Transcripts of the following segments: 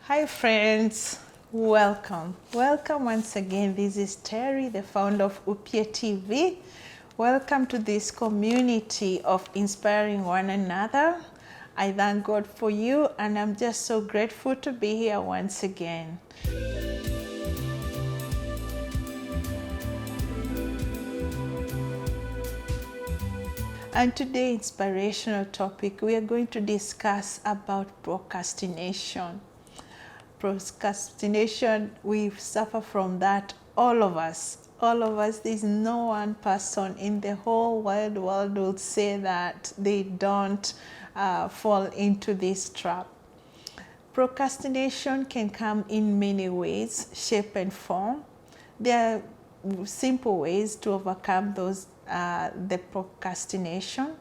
Hi friends, welcome once again. This is Terry, the founder of Upya TV. Welcome to this community of inspiring one another. I thank God for you, and I'm just so grateful to be here once again. And today, inspirational topic, we are going to discuss about procrastination. Procrastination, we suffer from that, all of us. There's no one person in the whole wide world will say that they don't fall into this trap. Procrastination can come in many ways, shape and form. There are simple ways to overcome the procrastination.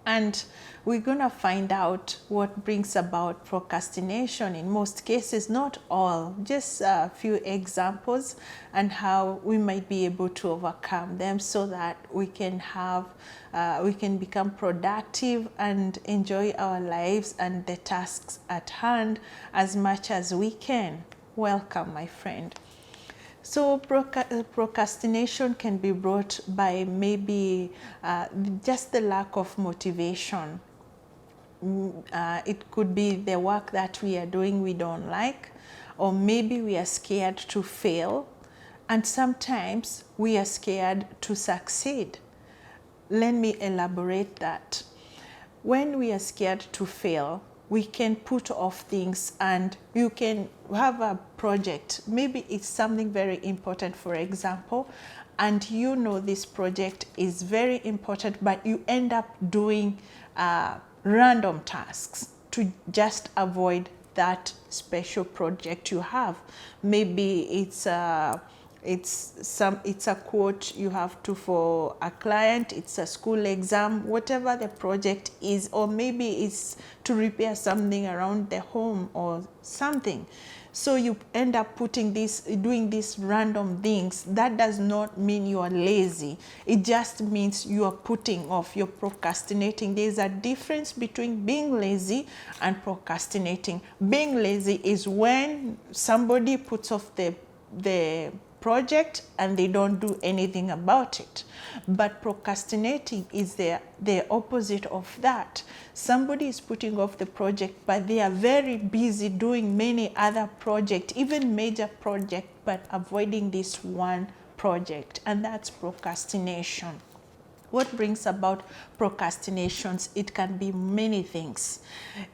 And we're going to find out what brings about procrastination in most cases, not all, just a few examples, and how we might be able to overcome them so that we can become productive and enjoy our lives and the tasks at hand as much as we can. Welcome, my friend. So procrastination can be brought by maybe just the lack of motivation. It could be the work that we are doing we don't like, or maybe we are scared to fail, and sometimes we are scared to succeed. Let me elaborate that. When we are scared to fail, we can put off things, and you can have a project. Maybe it's something very important, for example, and you know this project is very important, but you end up doing random tasks to just avoid that special project you have. Maybe it's a quote you have to for a client, it's a school exam, whatever the project is, or maybe it's to repair something around the home or something. So you end up doing these random things. That does not mean you are lazy. It just means you are putting off, you're procrastinating. There's a difference between being lazy and procrastinating. Being lazy is when somebody puts off the project and they don't do anything about it. But procrastinating is the opposite of that. Somebody is putting off the project, but they are very busy doing many other projects, even major projects, but avoiding this one project, and that's procrastination. What brings about procrastinations? It can be many things.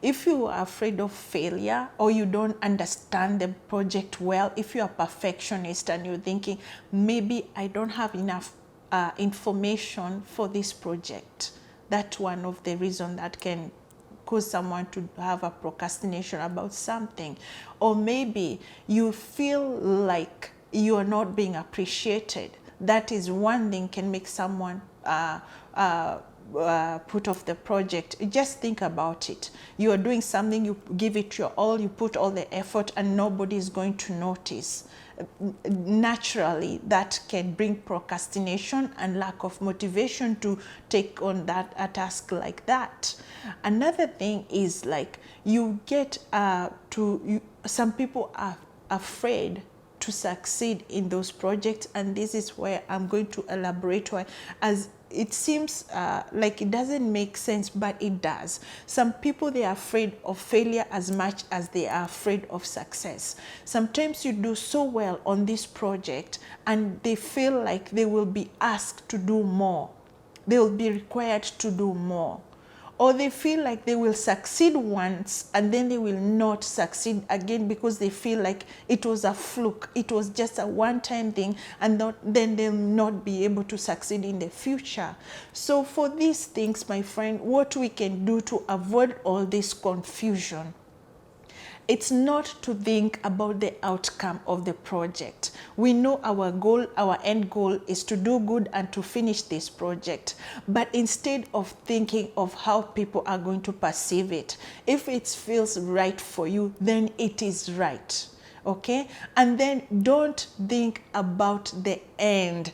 If you are afraid of failure, or you don't understand the project well, if you are a perfectionist and you're thinking, maybe I don't have enough information for this project, that's one of the reasons that can cause someone to have a procrastination about something. Or maybe you feel like you are not being appreciated. That is one thing can make someone put off the project. Just think about it. You are doing something, you give it your all, you put all the effort, and nobody is going to notice. Naturally, that can bring procrastination and lack of motivation to take on a task like that. Another thing is like you get some people are afraid to succeed in those projects, and this is where I'm going to elaborate why, as it seems like it doesn't make sense, but it does. Some people, they are afraid of failure as much as they are afraid of success. Sometimes you do so well on this project and they feel like they will be asked to do more. They will be required to do more. Or they feel like they will succeed once and then they will not succeed again because they feel like it was a fluke. It was just a one-time thing, and then they'll not be able to succeed in the future. So for these things, my friend, what we can do to avoid all this confusion, it's not to think about the outcome of the project. We know our goal, our end goal is to do good and to finish this project. But instead of thinking of how people are going to perceive it, if it feels right for you, then it is right. Okay? And then don't think about the end.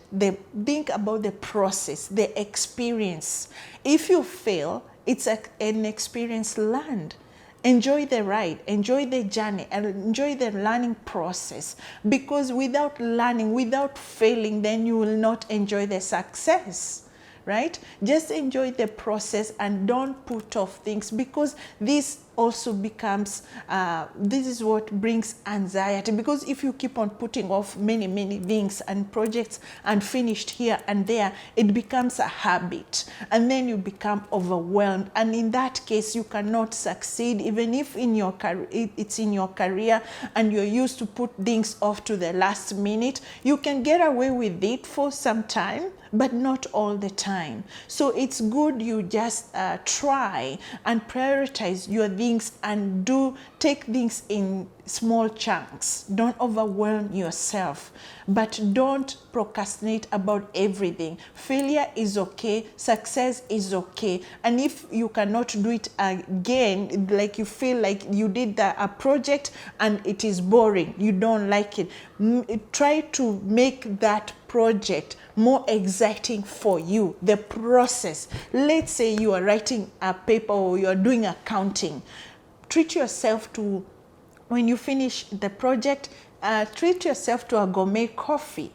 Think about the process, the experience. If you fail, it's an experience learned. Enjoy the ride, enjoy the journey, and enjoy the learning process, because without learning, without failing, then you will not enjoy the success. Right? Just enjoy the process and don't put off things, because this also becomes, this is what brings anxiety. Because if you keep on putting off many things and projects and finished here and there, it becomes a habit, and then you become overwhelmed. And in that case, you cannot succeed, even if in your it's in your career and you're used to put things off to the last minute. You can get away with it for some time, but not all the time. So it's good you just try and prioritize your things and take things in small chunks. Don't overwhelm yourself, but don't procrastinate about everything. Failure is okay, success is okay. And if you cannot do it again, like you feel like you did a project and it is boring, you don't like it, try to make that project more exciting for you. The process, let's say you are writing a paper or you are doing accounting, treat yourself to, when you finish the project, treat yourself to a gourmet coffee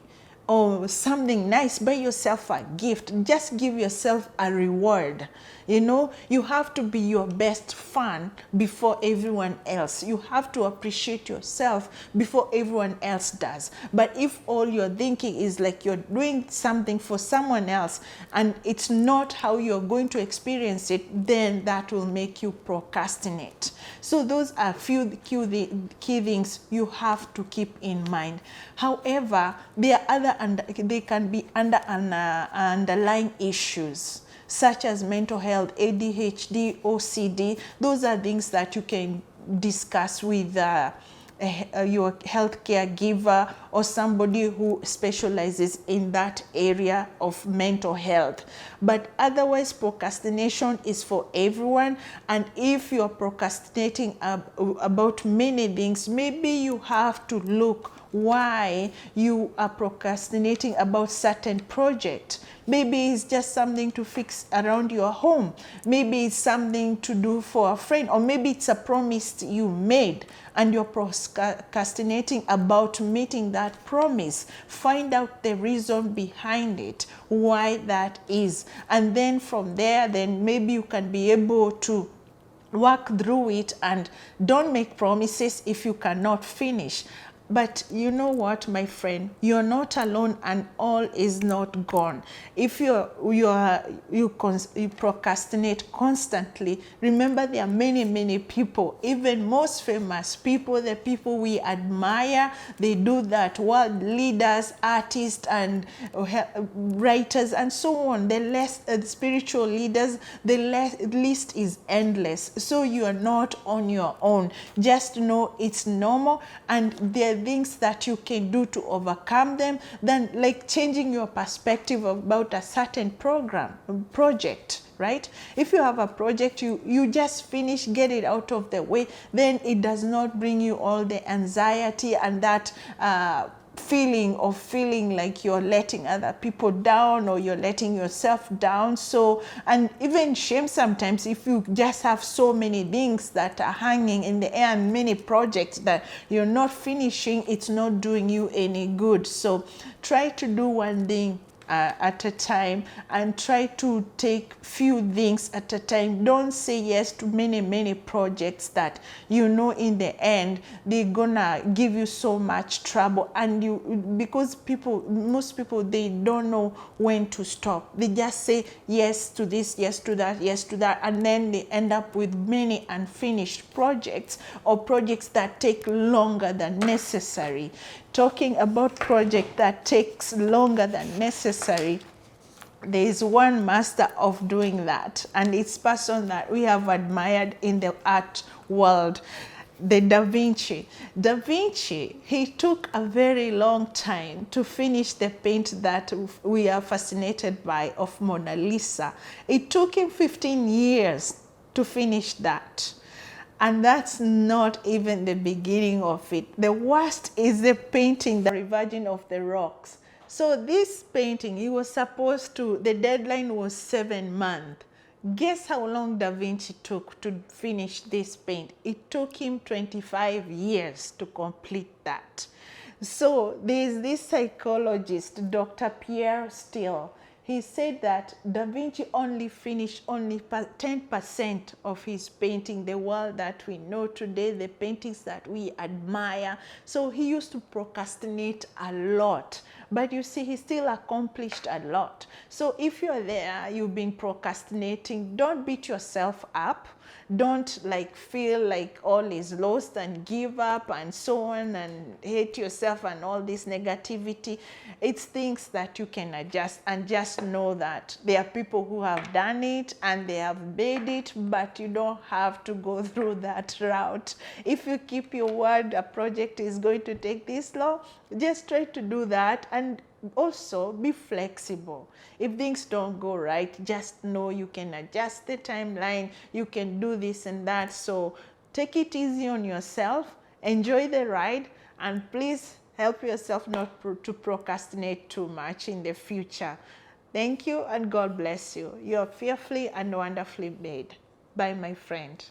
or something nice. Buy yourself a gift. Just give yourself a reward. You know, you have to be your best fan before everyone else. You have to appreciate yourself before everyone else does. But if all you're thinking is like you're doing something for someone else and it's not how you're going to experience it, then that will make you procrastinate. So those are few key things you have to keep in mind. However, there are they can be underlying issues, such as mental health, ADHD, OCD. Those are things that you can discuss with your healthcare giver or somebody who specializes in that area of mental health. But otherwise, procrastination is for everyone. And if you're procrastinating about many things, maybe you have to look why you are procrastinating about certain project. Maybe it's just something to fix around your home. Maybe it's something to do for a friend, or maybe it's a promise you made and you're procrastinating about meeting that promise. Find out the reason behind it, why that is. And then from there, then maybe you can be able to work through it, and don't make promises if you cannot finish. But you know what, my friend, you're not alone, and all is not gone. If you procrastinate constantly, remember there are many people, even most famous people, the people we admire, they do that. World leaders, artists, and writers, and so on. The spiritual leaders, the list is endless. So you are not on your own. Just know it's normal, and there are things that you can do to overcome them, than like changing your perspective about a certain project, right? If you have a project you just finish, get it out of the way, then it does not bring you all the anxiety and that feeling like you're letting other people down or you're letting yourself down. So, and even shame sometimes, if you just have so many things that are hanging in the air and many projects that you're not finishing, it's not doing you any good. So try to do one thing at a time, and try to take few things at a time. Don't say yes to many projects that you know in the end they're gonna give you so much trouble, and because most people, they don't know when to stop. They just say yes to this, yes to that, yes to that, and then they end up with many unfinished projects, or projects that take longer than necessary. Talking about project that takes longer than necessary, there is one master of doing that, and it's person that we have admired in the art world, the Da Vinci. Da Vinci, he took a very long time to finish the paint that we are fascinated by of Mona Lisa. It took him 15 years to finish that. And that's not even the beginning of it. The worst is the painting, the Virgin of the Rocks. So this painting, he was supposed to, the deadline was 7 months. Guess how long Da Vinci took to finish this paint? It took him 25 years to complete that. So there's this psychologist, Dr. Pierre Steele. He said that Da Vinci only finished only 10% of his painting, the world that we know today, the paintings that we admire. So he used to procrastinate a lot. But you see, he still accomplished a lot. So if you're there, you've been procrastinating, don't beat yourself up. Don't like feel like all is lost and give up and so on and hate yourself and all this negativity. It's things that you can adjust, and just know that there are people who have done it and they have made it, but you don't have to go through that route. If you keep your word, a project is going to take this long, just try to do that. And also be flexible. If things don't go right, just know you can adjust the timeline, you can do this and that. So take it easy on yourself, enjoy the ride, and please help yourself not to procrastinate too much in the future. Thank you, and God bless you. You are fearfully and wonderfully made. Bye, my friend.